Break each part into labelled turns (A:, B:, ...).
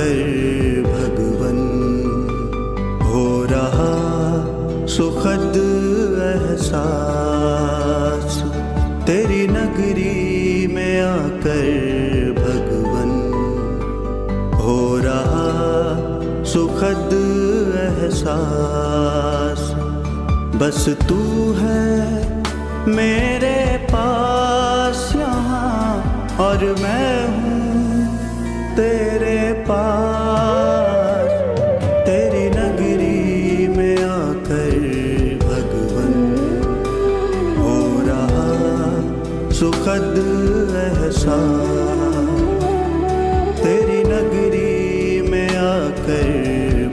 A: आकर भगवन हो रहा सुखद एहसास। तेरी नगरी में आकर भगवन हो रहा सुखद एहसास। बस तू है मेरे पास यहाँ और मैं हूँ तेरे पास। तेरी नगरी में आकर भगवन हो रहा सुखद एहसास। तेरी नगरी में आकर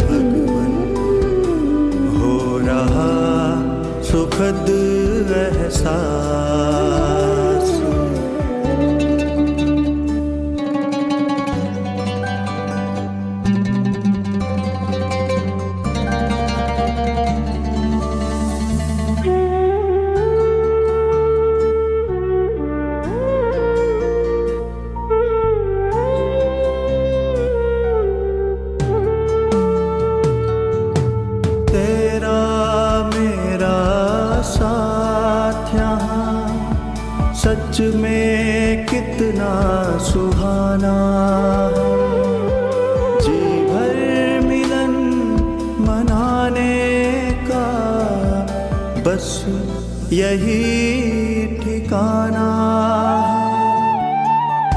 A: भगवन हो रहा सुखद एहसास। तेरा मेरा साथ यहाँ सच में कितना सुहाना है। जी भर मिलन मनाने का बस यही ठिकाना है।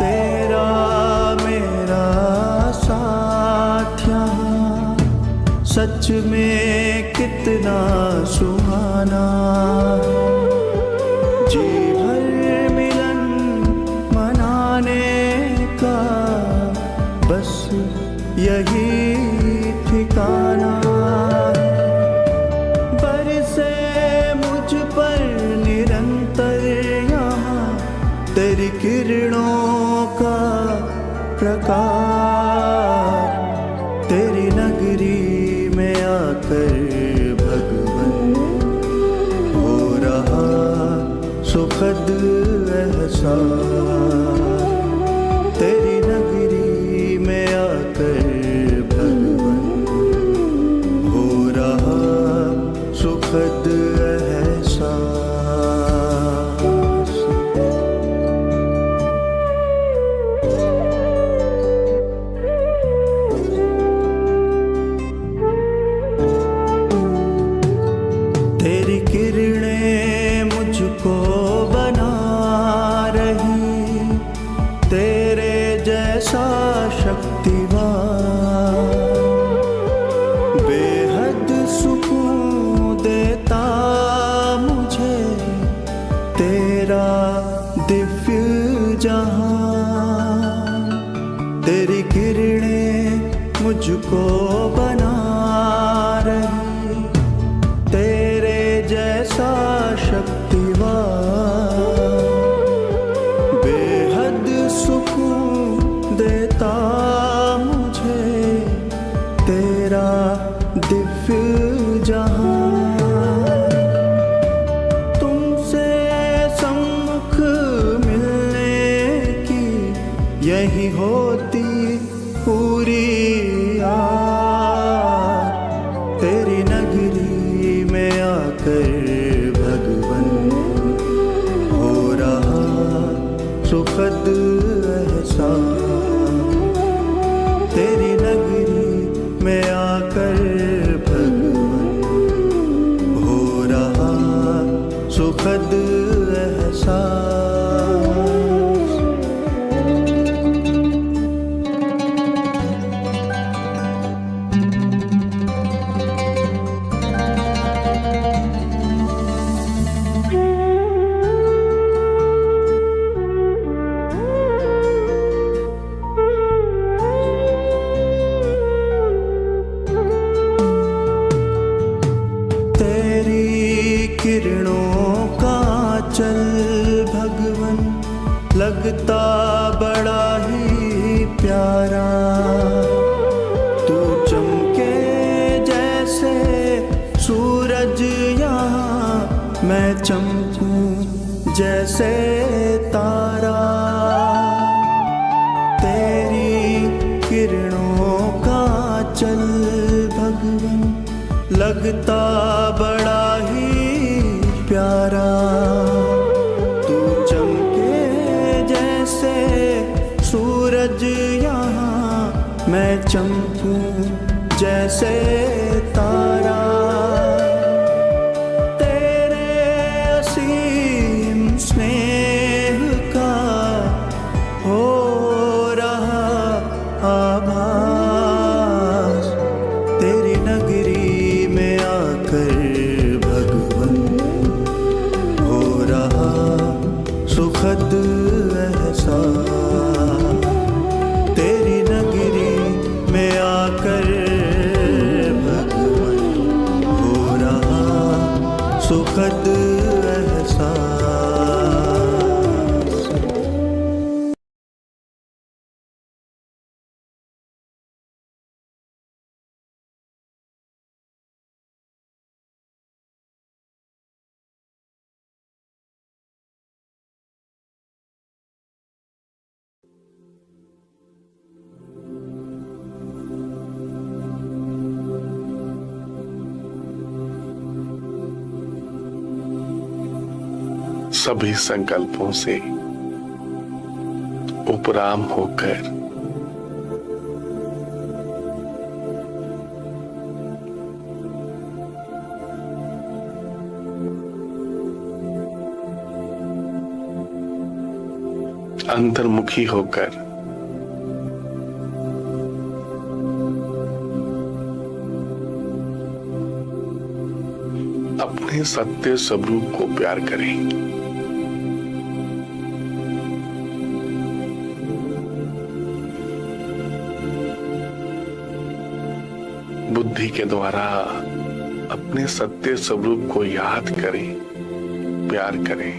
A: तेरा मेरा साथ यहाँ सच में कितना सुहाना है। जी भर मिलन मनाने का बस यही ठिकाना है। बरसे मुझ पर निरंतर यहाँ तेरी किरणों का प्रकाश। तेरी नगरी में आकर भगवन हो रहा सुखद एहसास। तेरी नगरी में आकर भगवन हो रहा सुखद एहसास। तेरी किरणें मुझको बना रही तेरे जैसा शक्तिवान। बेहद सुकून देता मुझे तेरा दिव्य जहां। तेरी किरणें मुझको बना रही तेरे जैसा शक्तिवान। बेहद सुकून देता मुझे तेरा दिव्य जहां। तुमसे सम्मुख मिलने की यही होती पूरी आस। तेरी नगरी में आकर भगवन हो रहा सुखद एहसास। तेरी नगरी में आकर भगवन हो रहा सुखद एहसास। किरणों का चल भगवन लगता बड़ा ही प्यारा। तू चमके जैसे सूरज यहाँ मैं चमकूं जैसे तारा। तेरी किरणों लगता बड़ा ही प्यारा। तू चमके जैसे सूरज यहाँ, मैं चमकूं जैसे तारा। तेरे असीम स्नेह का हो रहा आभास, तेरी नगरी में आकर भगवन हो रहा सुखद एहसास। तेरी नगरी में आकर भगवन हो रहा सुखद एहसास।
B: सभी संकल्पों से उपराम होकर अंतर्मुखी होकर अपने सत्य स्वरूप को प्यार करें। बुद्धि के द्वारा अपने सत्य स्वरूप को याद करें, प्यार करें।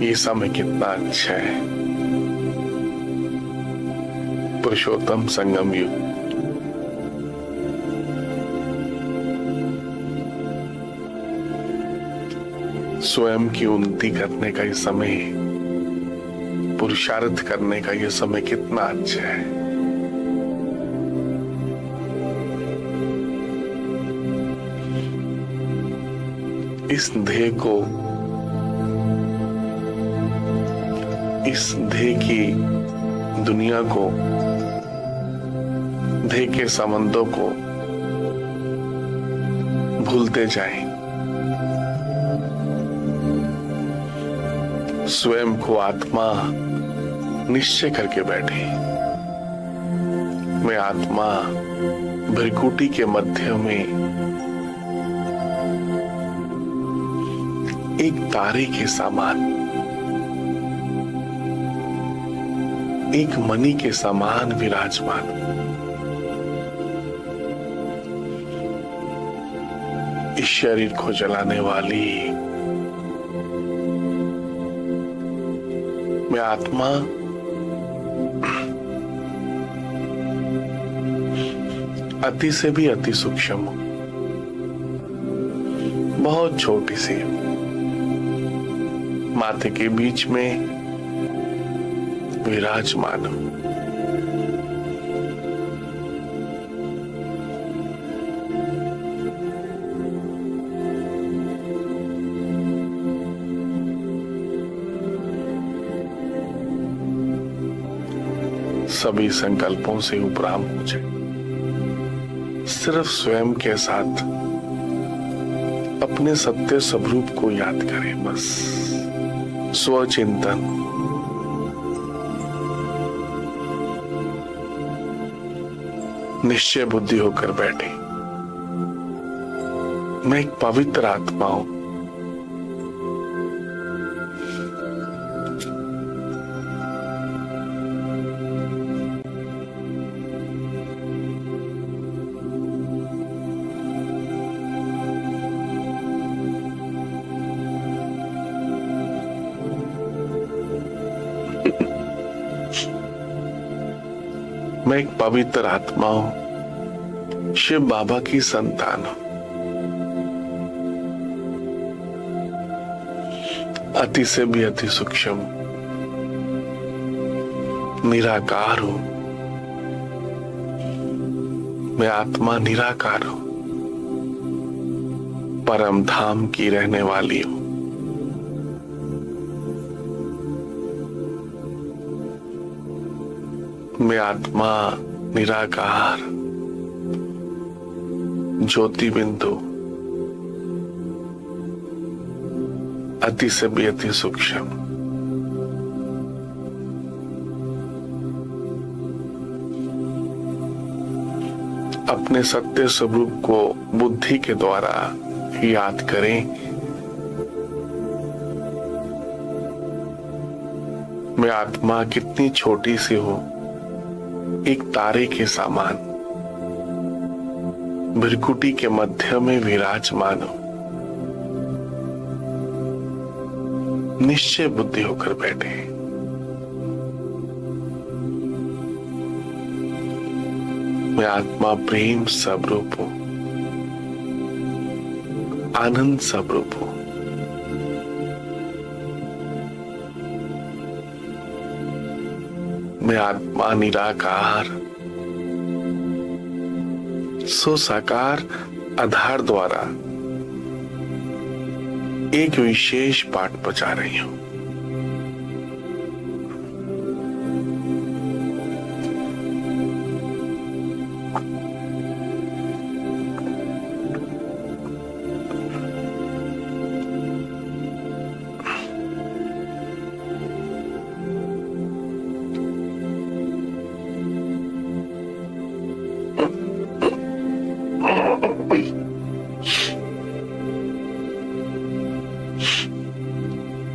B: ये समय कितना अच्छा है, पुरुषोत्तम संगम युग। स्वयं की उन्नति करने का ये समय, पुरुषार्थ करने का ये समय कितना अच्छा है। इस ध्येय को, इस ध्येय की दुनिया को, ध्येय के संबंधों को भूलते जाएं। स्वयं को आत्मा निश्चय करके बैठे। मैं आत्मा भ्रिकुटी के मध्य में एक तारे के समान, एक मणि के समान विराजमान। इस शरीर को जलाने वाली मैं आत्मा अति से भी अति सूक्ष्म हूं, बहुत छोटी सी, माथे के बीच में विराजमान हूं। सभी संकल्पों से उपराम हो जाए। सिर्फ स्वयं के साथ अपने सत्य स्वरूप को याद करें। बस स्वचिंतन, निश्चय बुद्धि होकर बैठे। मैं एक पवित्र आत्मा हूं। मैं एक पवित्र आत्मा हूं, शिव बाबा की संतान हूं। अति से भी अति सूक्ष्म, निराकार हूं। मैं आत्मा निराकार हूं, परम धाम की रहने वाली हूं। मैं आत्मा निराकार, ज्योति बिंदु, अति से भी अति सूक्ष्म, अपने सत्य स्वरूप को बुद्धि के द्वारा याद करें। मैं आत्मा कितनी छोटी सी हूं, एक तारे के समान, भृकुटी के मध्य में विराजमान हूं। निश्चय बुद्धि होकर बैठे। मैं आत्मा प्रेम स्वरूप हूं, आनंद स्वरूप हूं। मैं आत्मा निराकार, सो साकार आधार द्वारा एक विशेष पाठ बजा रही हूं।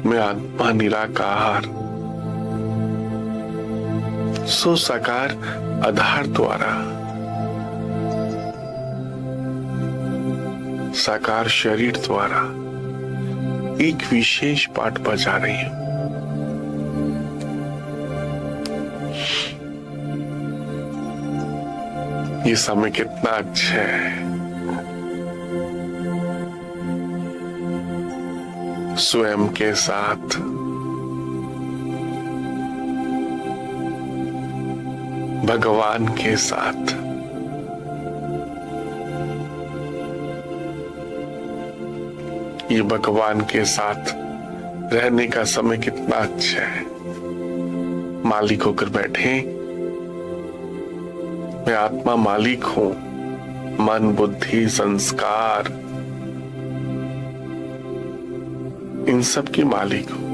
B: मैं आत्मा निराकार, सो साकार आधार द्वारा साकार शरीर द्वारा एक विशेष पाठ बजा रही हूं। ये समय कितना अच्छा है। स्वयं के साथ भगवान के साथ ये भगवान के साथ रहने का समय कितना अच्छा है। मालिक होकर बैठे। मैं आत्मा मालिक हूं, मन बुद्धि संस्कार इन सब की मालिक हूं।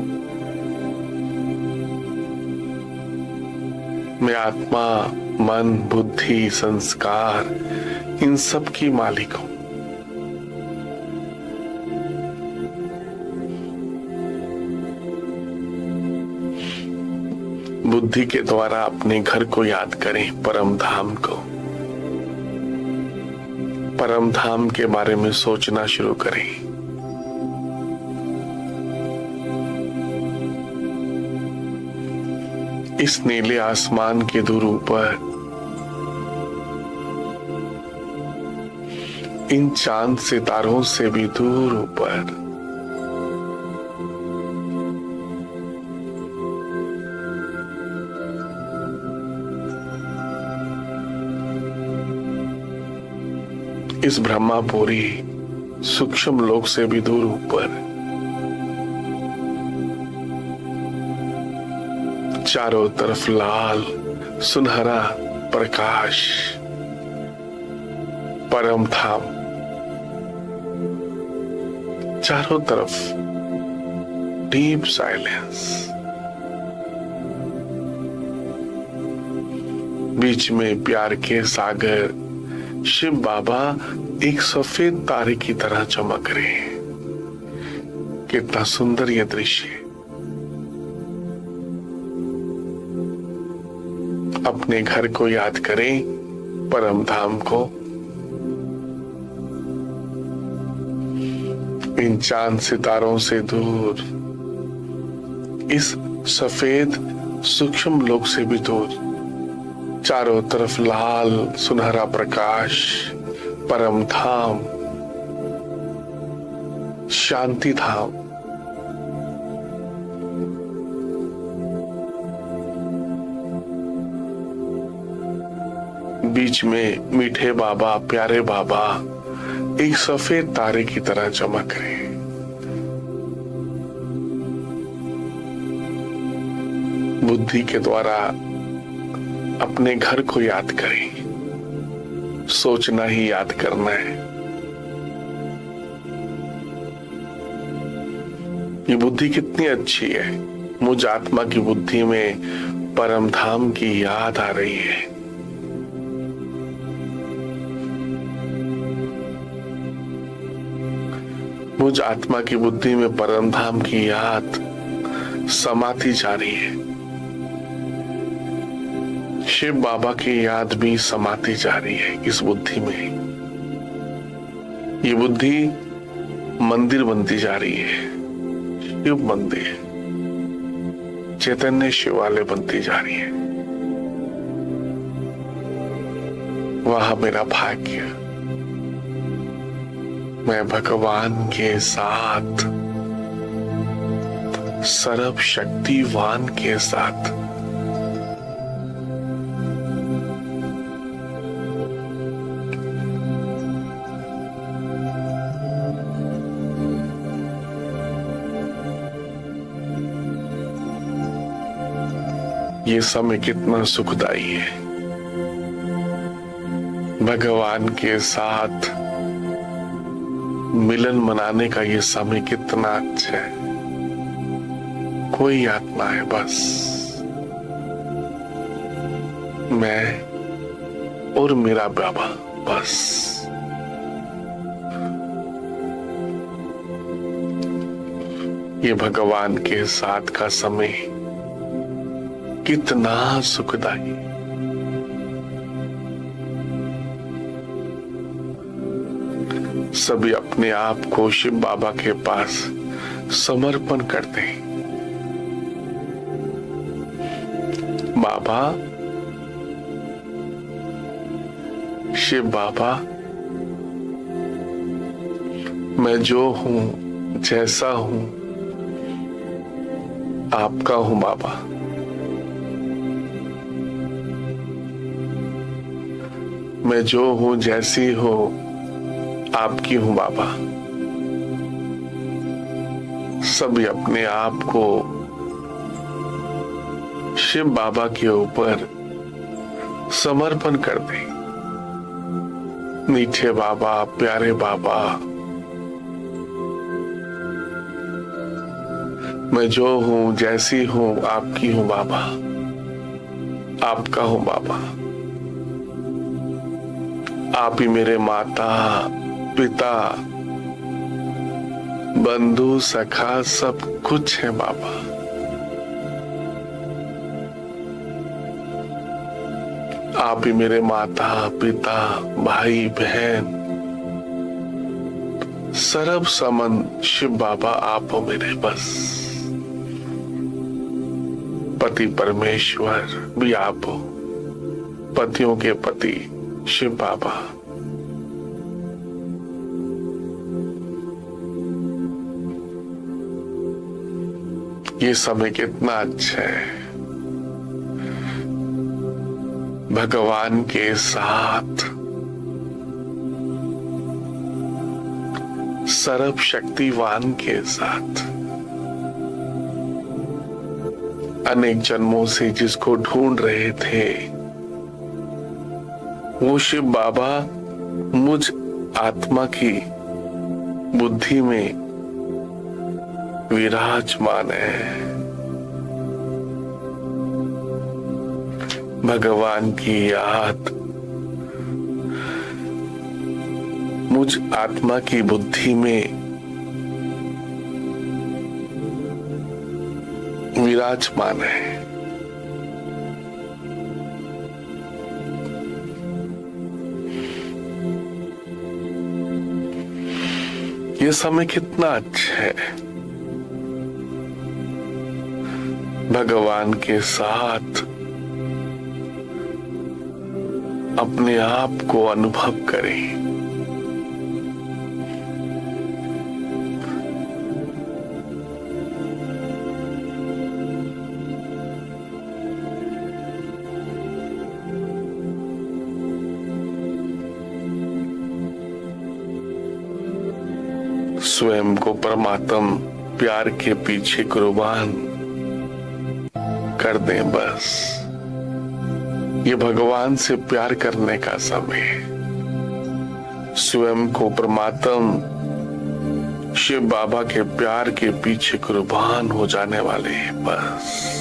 B: मैं आत्मा मन बुद्धि संस्कार इन सब की मालिक हूं। बुद्धि के द्वारा अपने घर को याद करें, परम धाम को। परम धाम के बारे में सोचना शुरू करें। इस नीले आसमान के दूर ऊपर इन चांद सितारों से भी दूर ऊपर इस ब्रह्मापुरी सूक्ष्म लोक से भी दूर ऊपर चारों तरफ लाल सुनहरा प्रकाश, परम धाम। चारों तरफ डीप साइलेंस, बीच में प्यार के सागर शिव बाबा एक सफेद तारे की तरह चमक रहे हैं। कितना सुंदर यह दृश्य है। अपने घर को याद करें, परम धाम को। इन चांद सितारों से दूर, इस सफेद सूक्ष्म लोक से भी दूर, चारों तरफ लाल सुनहरा प्रकाश, परम धाम, शांति धाम, बीच में मीठे बाबा, प्यारे बाबा एक सफेद तारे की तरह चमक रहे हैं। बुद्धि के द्वारा अपने घर को याद करें। सोचना ही याद करना है। ये बुद्धि कितनी अच्छी है। मुझ आत्मा की बुद्धि में परम धाम की याद आ रही है। मुझ आत्मा की बुद्धि में परम धाम की याद समाती जा रही है। शिव बाबा की याद भी समाती जा रही है इस बुद्धि में। ये बुद्धि मंदिर बनती जा रही है। शिव मंदिर, चैतन्य शिवालय बनती जा रही है। वह मेरा भाग्य। मैं भगवान के साथ, सर्वशक्तिवान के साथ ये समय कितना सुखदाई है। भगवान के साथ मिलन मनाने का ये समय कितना अच्छा है। कोई यातना है, बस मैं और मेरा बाबा, बस। ये भगवान के साथ का समय कितना सुखदाई। सभी अपने आप को शिव बाबा के पास समर्पण करते हैं। बाबा, शिव बाबा, मैं जो हूं, जैसा हूं, आपका हूं बाबा। मैं जो हूं, जैसी हो, आपकी हूं बाबा। सभी अपने आप को शिव बाबा के ऊपर समर्पण कर दें। मीठे बाबा, प्यारे बाबा, मैं जो हूं, जैसी हूं, आपकी हूं बाबा, आपका हूं बाबा। आप ही मेरे माता, पिता, बंधु, सखा सब कुछ है बाबा। आप ही मेरे माता, पिता, भाई, बहन, सर्व समन शिव बाबा आप हो मेरे, बस। पति परमेश्वर भी आप हो, पतियों के पति शिव बाबा। ये समय कितना अच्छा है। भगवान के साथ, सर्वशक्तिवान के साथ, अनेक जन्मों से जिसको ढूंढ रहे थे, वो शिव बाबा मुझ आत्मा की बुद्धि में विराजमान है। भगवान की याद मुझ आत्मा की बुद्धि में विराजमान है। ये समय कितना अच्छा है। भगवान के साथ अपने आप को अनुभव करें। स्वयं को परमात्म प्यार के पीछे कुर्बान कर दें। बस ये भगवान से प्यार करने का समय है। स्वयं को परमात्म शिव बाबा के प्यार के पीछे कुर्बान हो जाने वाले हैं। बस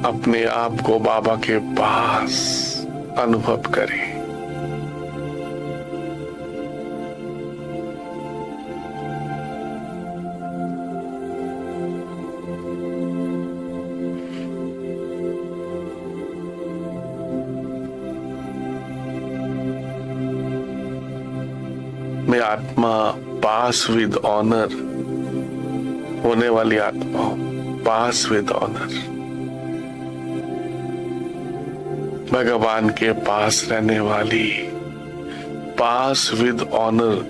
B: अपने आप को बाबा के पास अनुभव करें। मैं आत्मा पास विद ऑनर होने वाली आत्मा हूं। पास विद ऑनर भगवान के पास रहने वाली, पास विद ऑनर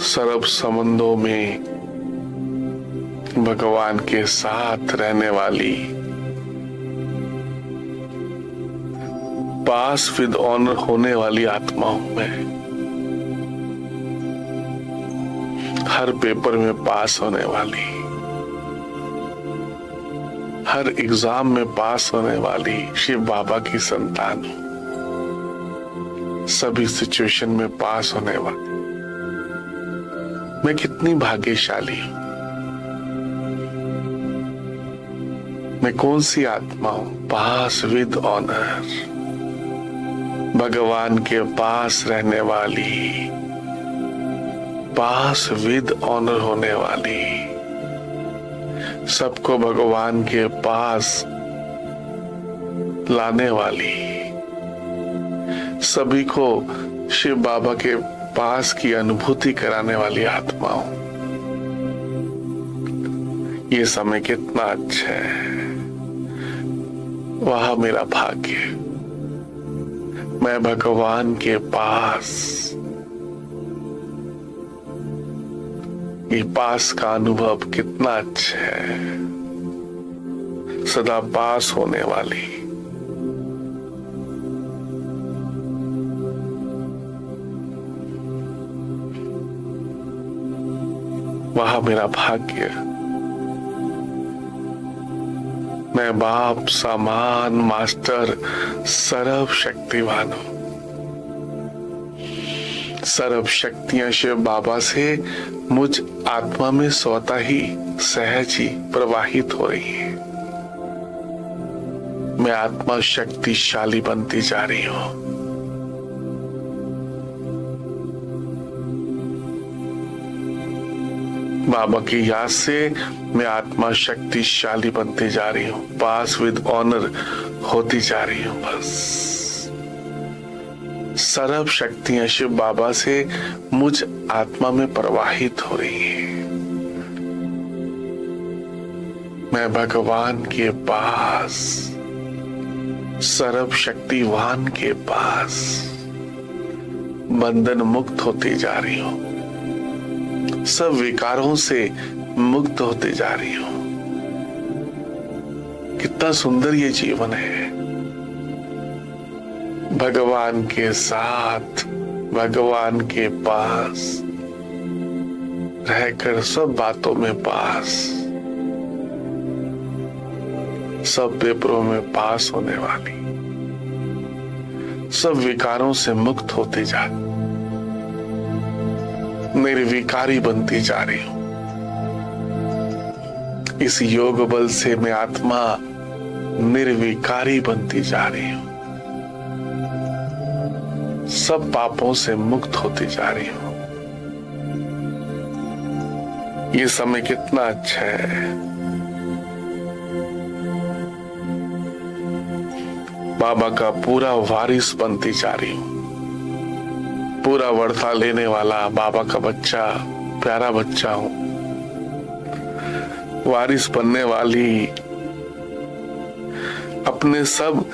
B: सर्व संबंधों में भगवान के साथ रहने वाली, पास विद ऑनर होने वाली आत्मा हूं मैं। हर पेपर में पास होने वाली, हर एग्जाम में पास होने वाली शिव बाबा की संतान हूं। सभी सिचुएशन में पास होने वाली मैं कितनी भाग्यशाली हूं। मैं कौन सी आत्मा हूं? पास विद ऑनर, भगवान के पास रहने वाली, पास विद ऑनर होने वाली, सबको भगवान के पास लाने वाली, सभी को शिव बाबा के पास की अनुभूति कराने वाली आत्मा हूं। ये समय कितना अच्छा है, वह मेरा भाग्य। मैं भगवान के पास, ये पास का अनुभव कितना अच्छा है। सदा पास होने वाली, वह मेरा भाग्य। मैं बाप समान मास्टर सर्व शक्तिवान हूं। सर्व शक्तियां शिव बाबा से मुझ आत्मा में स्वतः ही सहज ही प्रवाहित हो रही है। मैं आत्मा शक्तिशाली बनती जा रही हूं। बाबा की याद से मैं आत्मा शक्तिशाली बनती जा रही हूं। पास विद ऑनर होती जा रही हूं। बस सर्व शक्तियां शिव बाबा से मुझ आत्मा में प्रवाहित हो रही हैं। मैं भगवान के पास, सर्व शक्तिवान के पास बंधन मुक्त होती जा रही हूं। सब विकारों से मुक्त होते जा रही हूं। कितना सुंदर ये जीवन है। भगवान के साथ, भगवान के पास रहकर सब बातों में पास, सब पेपरों में पास होने वाली, सब विकारों से मुक्त होते जा, निर्विकारी बनती जा रही हूं। इस योग बल से मैं आत्मा निर्विकारी बनती जा रही हूं। सब पापों से मुक्त होती जा रही हूं। ये समय कितना अच्छा है। बाबा का पूरा वारिस बनती जा रही हूं। पूरा वर्षा लेने वाला बाबा का बच्चा, प्यारा बच्चा हूं। वारिस बनने वाली अपने सब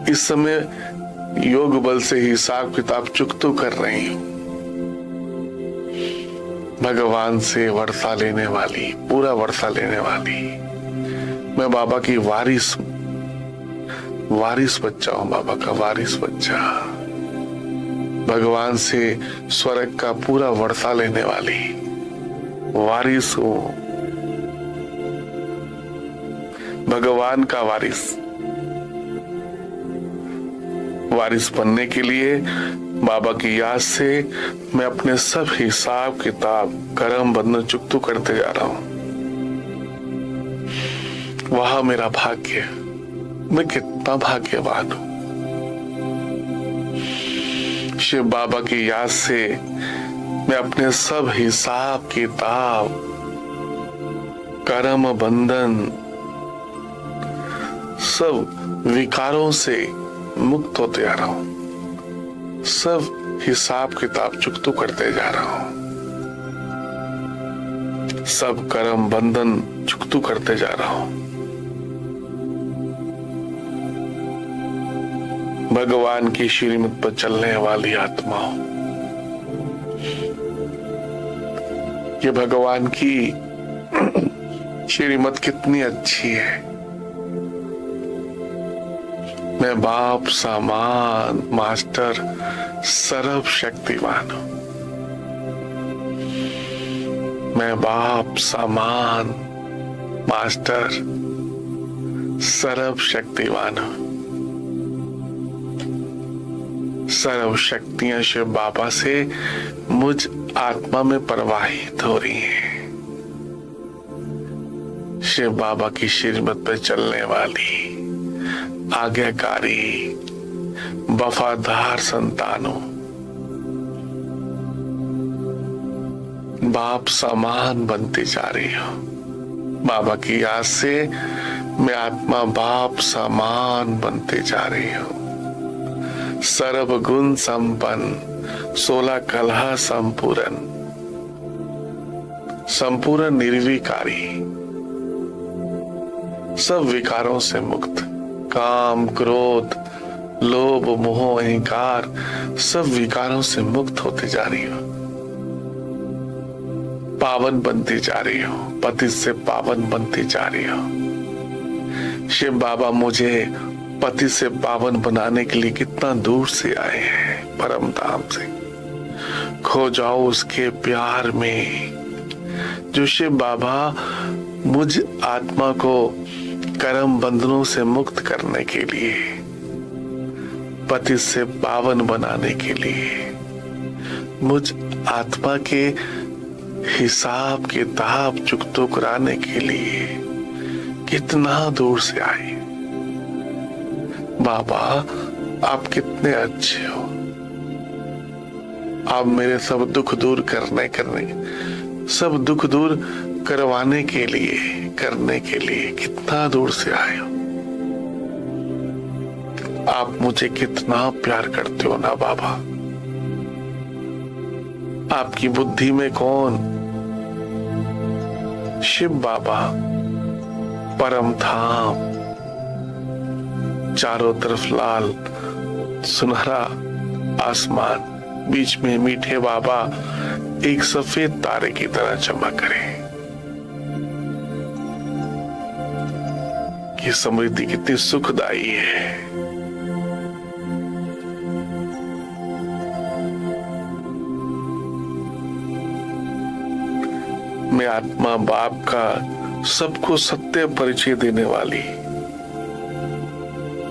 B: इस समय योग बल से हिसाब किताब चुकतो कर रही हूं। भगवान से वर्षा लेने वाली, पूरा वर्षा लेने वाली। मैं बाबा की वारिस बच्चा हूं, बाबा का वारिस बच्चा। भगवान से स्वर्ग का पूरा वर्षा लेने वाली वारिस हूं, भगवान का वारिस बनने के लिए बाबा की याद से मैं अपने सब हिसाब किताब, कर्म बंधन चुकतू करते जा रहा हूं। वह मेरा भाग्य, मैं कितना भाग्यवान हूं। शिव बाबा की याद से मैं अपने सब हिसाब किताब, कर्म बंधन, सब विकारों से मुक्त होते जा रहा हूं। सब हिसाब किताब चुकतू करते जा रहा हूं। सब कर्म बंधन चुकतू करते जा रहा हूं। भगवान की श्रीमत पर चलने वाली आत्मा हूं। ये भगवान की श्रीमत कितनी अच्छी है। मैं बाप समान मास्टर सर्व शक्तिमान हूं। मैं बाप समान मास्टर सर्व शक्तिमान हूं। सर्व शक्तियां शिव बाबा से मुझ आत्मा में प्रवाहित हो रही हैं। शिव बाबा की श्रीमत पर चलने वाली आज्ञाकारी वफादार संतानों, बाप समान बनती जा रही हो। बाबा की याद से मैं आत्मा बाप समान बनते जा रही हूं। सर्व गुण संपन्न, 16 कलह संपूर्ण निर्विकारी, सब विकारों से मुक्त, काम क्रोध लोभ मोह अहंकार, सब विकारों से मुक्त होती जा रही हो। पावन बनती जा रही हो, पति से पावन बनती जा रही हो। शिव बाबा मुझे पति से पावन बनाने के लिए कितना दूर से आए हैं, परम धाम से। खो जाओ उसके प्यार में। जो शिव बाबा मुझ आत्मा को कर्म बंधनों से मुक्त करने के लिए, पति से पावन बनाने के लिए, मुझ आत्मा के हिसाब किताब चुकतो कराने के लिए कितना दूर से आए। बाबा आप कितने अच्छे हो। आप मेरे सब दुख दूर सब दुख दूर करवाने के लिए, करने के लिए कितना दूर से आए हो। आप मुझे कितना प्यार करते हो ना बाबा। आपकी बुद्धि में कौन? शिव बाबा, परम धाम, चारों तरफ लाल सुनहरा आसमान, बीच में मीठे बाबा एक सफेद तारे की तरह चमक रहे। ये समृद्धि कितनी सुखदाई है। मैं आत्मा बाप का सबको सत्य परिचय देने वाली,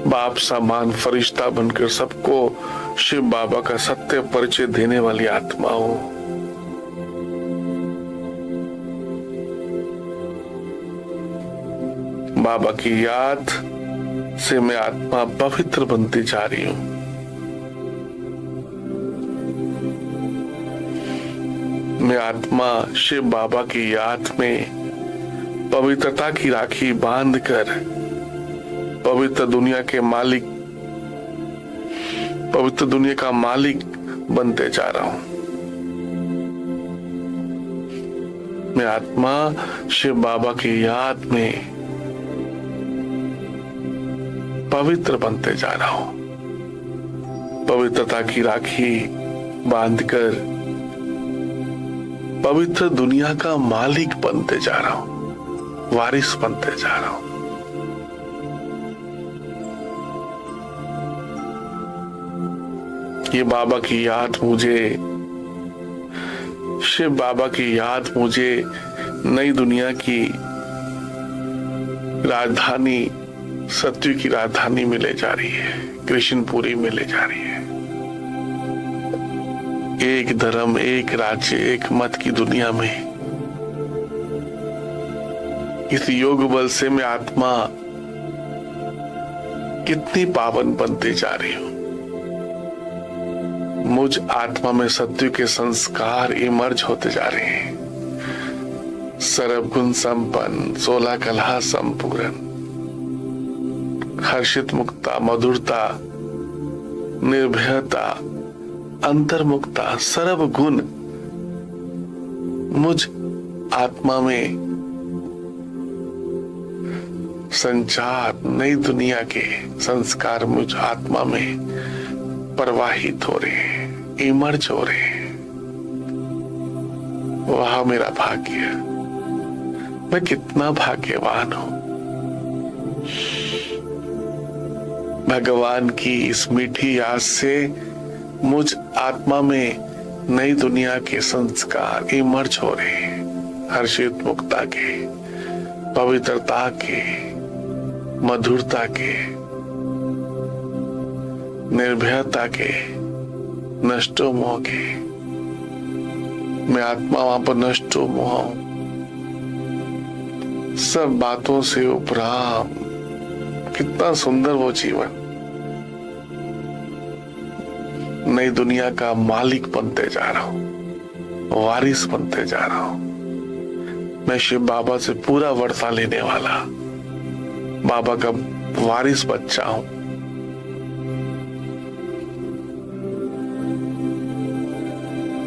B: बाप समान फरिश्ता बनकर सबको शिव बाबा का सत्य परिचय देने वाली आत्मा हूं। बाबा की याद से मैं आत्मा पवित्र बनती जा रही हूं। मैं आत्मा शिव बाबा की याद में पवित्रता की राखी बांधकर पवित्र दुनिया का मालिक बनते जा रहा हूं। मैं आत्मा शिव बाबा की याद में पवित्र बनते जा रहा हूं। पवित्रता की राखी बांधकर पवित्र दुनिया का मालिक बनते जा रहा हूं, वारिस बनते जा रहा हूं। ये बाबा की याद मुझे, शिव बाबा की याद मुझे नई दुनिया की राजधानी, सत्य की राजधानी में ले जा रही है, कृष्णपुरी में ले जा रही है। एक धर्म, एक राज्य, एक मत की दुनिया में इस योग बल से मैं आत्मा कितनी पावन बनती जा रही हूं। मुझ आत्मा में सत्य के संस्कार इमर्ज होते जा रहे हैं। सर्वगुण संपन्न, 16 कला संपूर्ण, हर्षित मुक्ता, मधुरता, निर्भयता, अंतर्मुक्ता, सर्व गुण मुझ आत्मा में संचार, नई दुनिया के संस्कार मुझ आत्मा में प्रवाहित हो रहे हैं, इमर्ज हो रहे हैं। वह मेरा भाग्य, मैं कितना भाग्यवान हूं। भगवान की इस मीठी याद से मुझ आत्मा में नई दुनिया के संस्कार इमर्ज हो रहे हैं। हर्षित मुक्ता के, पवित्रता के, मधुरता के, निर्भयता के, नष्टो मोह के। मैं आत्मा वहां पर नष्टो मोह हूं, सब बातों से उपराम। कितना सुंदर वो जीवन। नई दुनिया का मालिक बनते जा रहा हूं, वारिस बनते जा रहा हूं। मैं शिव बाबा से पूरा वर्षा लेने वाला बाबा का वारिस बच्चा हूं।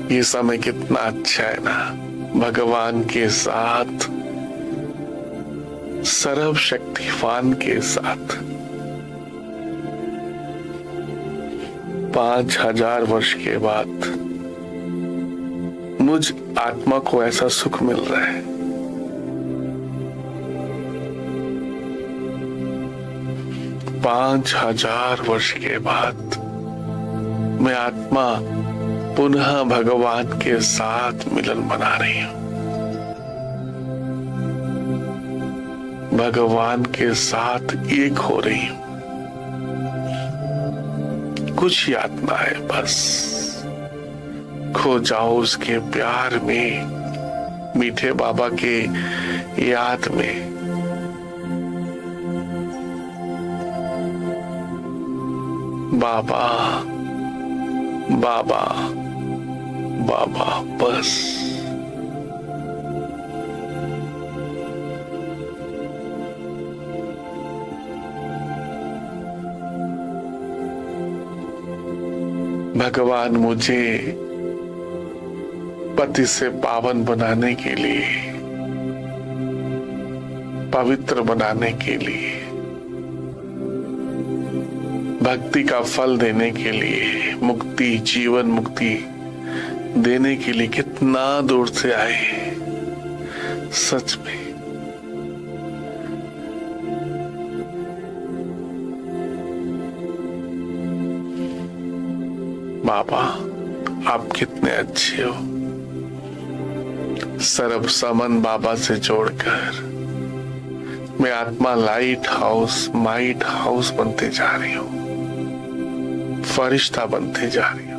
B: ये समय कितना अच्छा है ना, भगवान के साथ, सर्वशक्तिवान के साथ। 5000 वर्ष के बाद मुझ आत्मा को ऐसा सुख मिल रहा है। पांच 5000 वर्ष के बाद मैं आत्मा पुनः भगवान के साथ मिलन बना रही हूं। भगवान के साथ एक हो रही हूं। कुछ यातना है बस, खो जाओ उसके प्यार में, मीठे बाबा के याद में। बाबा बाबा बाबा बस। भगवान मुझे पति से पावन बनाने के लिए, पवित्र बनाने के लिए, भक्ति का फल देने के लिए, मुक्ति, जीवन मुक्ति देने के लिए कितना दूर से आए। सच में बाबा आप कितने अच्छे हो। सर्व समन बाबा से जोड़कर मैं आत्मा लाइट हाउस, माइट हाउस बनते जा रही हूं, फरिश्ता बनते जा रही हूं।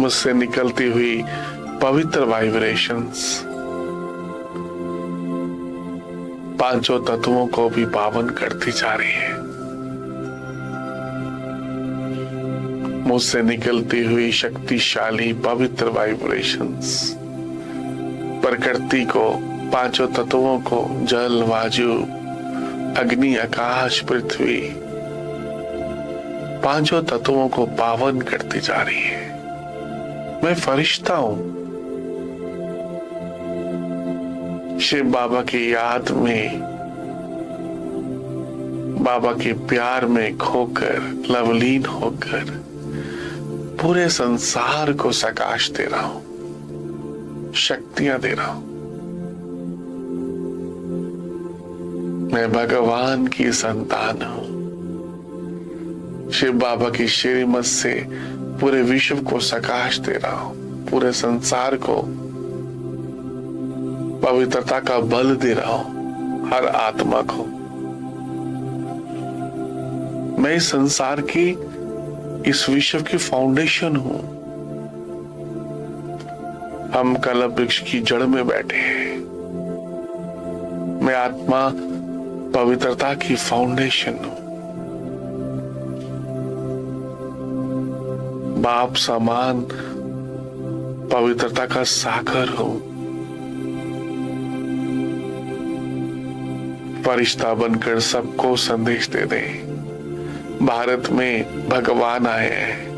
B: मुझसे निकलती हुई पवित्र वाइब्रेशंस पांचों तत्वों को भी पावन करती जा रही है। मुझसे निकलती हुई शक्तिशाली पवित्र वाइब्रेशंस प्रकृति को, पांचों तत्वों को, जल, वायु, अग्नि, आकाश, पृथ्वी, पांचों तत्वों को पावन करती जा रही है। मैं फरिश्ता हूं। शिव बाबा की याद में बाबा के प्यार में खोकर, लवलीन होकर पूरे संसार को प्रकाश दे रहा हूं, शक्तियां दे रहा हूं। मैं भगवान की संतान हूं। शिव बाबा की श्रीमत से पूरे विश्व को प्रकाश दे रहा हूं, पूरे संसार को पवित्रता का बल दे रहा हूं, हर आत्मा को। मैं इस संसार की, इस विश्व की फाउंडेशन हूं। हम कलप वृक्ष की जड़ में बैठे हैं। मैं आत्मा पवित्रता की फाउंडेशन हूं। बाप समान पवित्रता का सागर हूं। फरिश्ता बनकर सबको संदेश दे दें। भारत में भगवान आए हैं।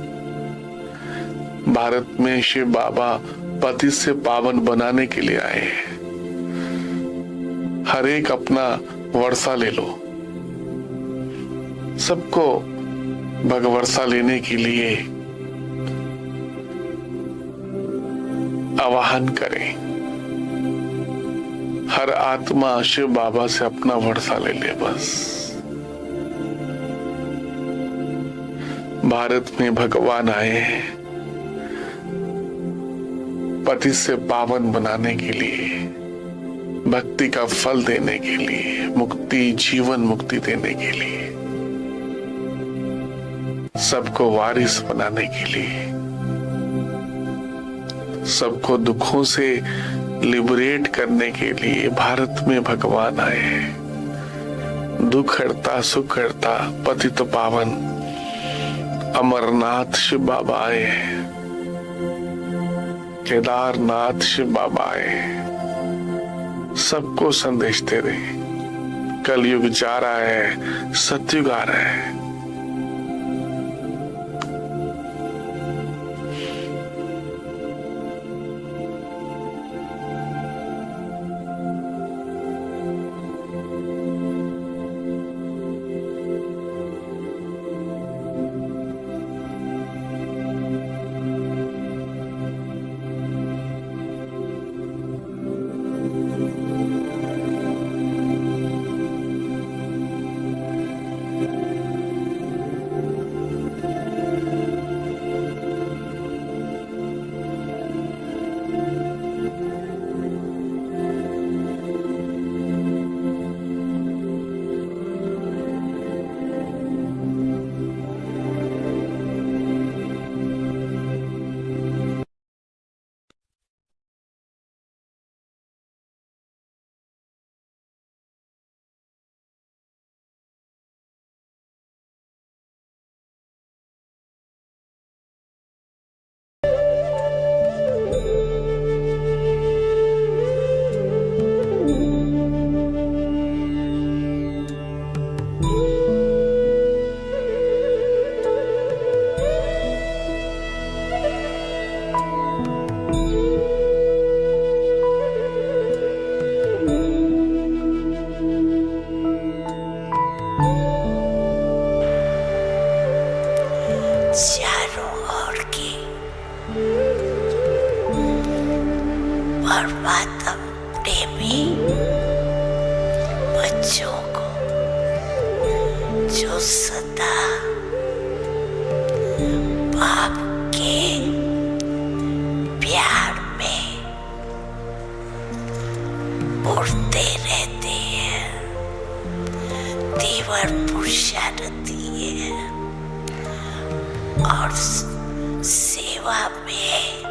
B: भारत में शिव बाबा पतित से पावन बनाने के लिए आए हैं। हर एक अपना वर्षा ले लो। सबको भगवर्षा लेने के लिए आवाहन करें। हर आत्मा शिव बाबा से अपना वर्षा ले ले बस। भारत में भगवान आए हैं पति से पावन बनाने के लिए, भक्ति का फल देने के लिए, मुक्ति, जीवन मुक्ति देने के लिए, सबको वारिस बनाने के लिए, सबको दुखों से लिबरेट करने के लिए भारत में भगवान आए हैं। दुख हरता, सुख हरता, पतित पावन अमरनाथ शिव बाबा आए हैं। केदारनाथ शिव बाबा आए हैं। सबको संदेश दे दे। कलयुग जा रहा है, सतयुग आ रहा है।
C: चारों ओर के परमात्म प्रेमी बच्चों को जो सदा बाप के प्यार में उड़ते रहते हैं, तीव्र पुरुषार्थी है और सेवा में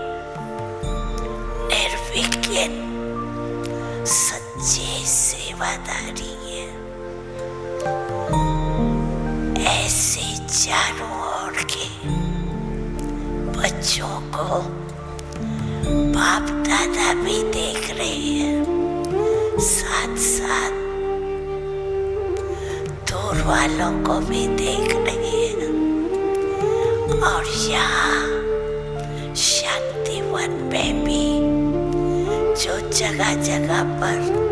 C: निर्विघ्न सच्चे सेवादारी है। ऐसे चारों ओर के बच्चों को बाप दादा भी देख रहे हैं, साथ साथ दूर वालों को भी देख रहे हैं। और यहाँ शांतिवन में भी जो जगह जगह पर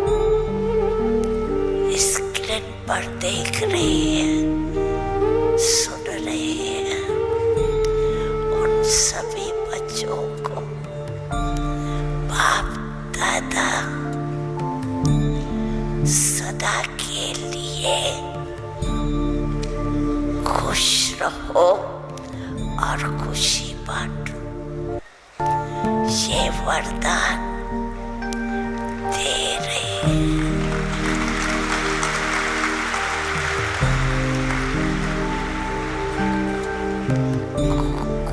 C: स्क्रीन पर देख रहे हैं, सुन रहे हैं, उन सभी बच्चों को बाप दादा सदा के लिए खुश रहो और खुशी बांटो, ये वरदान दे रहे हैं।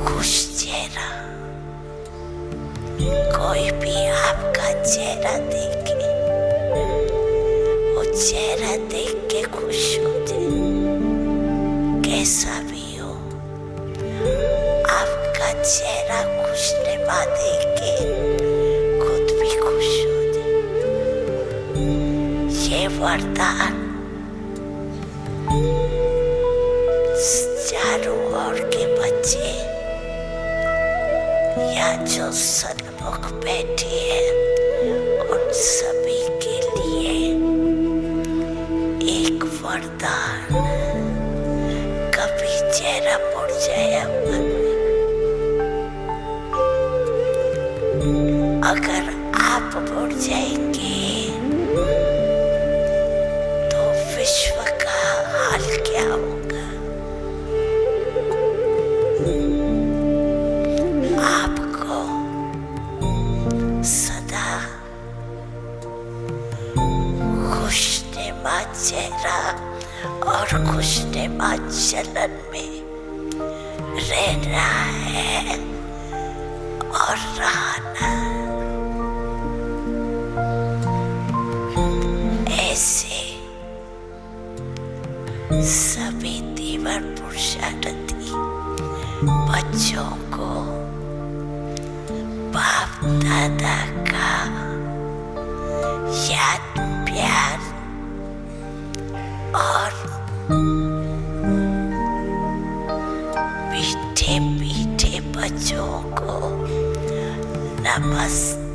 C: खुश चेहरा, कोई भी आपका चेहरा देखे, वो चेहरा देख के खुश हो जाए, कैसा भी हो, आपका चेहरा खुशनुमा देख के खुद भी खुश हो जाए। ये वरदान चारों ओर के बच्चे या जो सन्मुख बैठे हैं उन सभी के लिए एक वरदान। कभी चेहरा मुड़ जाए मन में, अगर आप मुड़ जाएंगे तो विश्व का हाल क्या होगा। आपको सदा खुशनुमा चेहरा और खुशनुमा चलन में रहना है और रहना। ऐसे सभी तीव्र पुरुषार्थी बच्चों को बाप दादा का याद प्यार और मीठे मीठे बच्चों को नमस्ते।